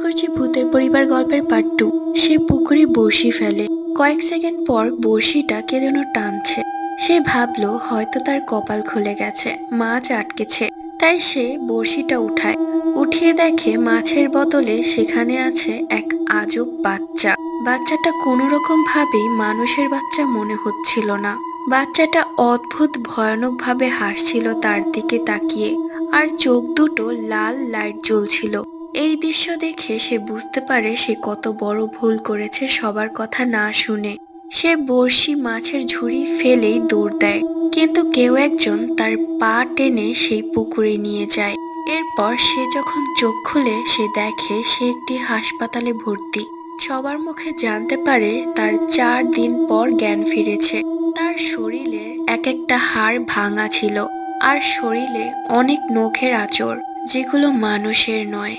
করছি ভূতের পরিবার গল্পের পার্ট 2। সে পুকুরে বড়শি ফেলে। কয়েক সেকেন্ড পর বড়শিটা কে যেন টানছে। সে ভাবলো হয়তো তার কপাল খুলে গেছে, মাছ আটকেছে। তাই সে বড়শিটা উঠায়। উঠিয়ে দেখে মাছের বদলে সেখানে আছে এক আজব বাচ্চা। বাচ্চাটা কোনো রকম ভাবেই মানুষের বাচ্চা মনে হচ্ছিল না। বাচ্চাটা অদ্ভুত ভয়ানক ভাবে হাসছিল তার দিকে তাকিয়ে, আর চোখ দুটো লাল লাইট জ্বলছিল। এই দৃশ্য দেখে সে বুঝতে পারে সে কত বড় ভুল করেছে সবার কথা না শুনে। সে বড়শি মাছের ঝুড়ি ফেলেই দৌড় দেয়, কিন্তু কেউ একজন তার পা টেনে সেই পুকুরে নিয়ে যায়। এরপর সে যখন চোখ খুলে সে দেখে সে একটি হাসপাতালে ভর্তি। সবার মুখে জানতে পারে তার 4 দিন পর জ্ঞান ফিরেছে। তার শরীরের এক একটা হাড় ভাঙা ছিল, আর শরীরে অনেক নখের আঁচড়, যেগুলো মানুষের নয়।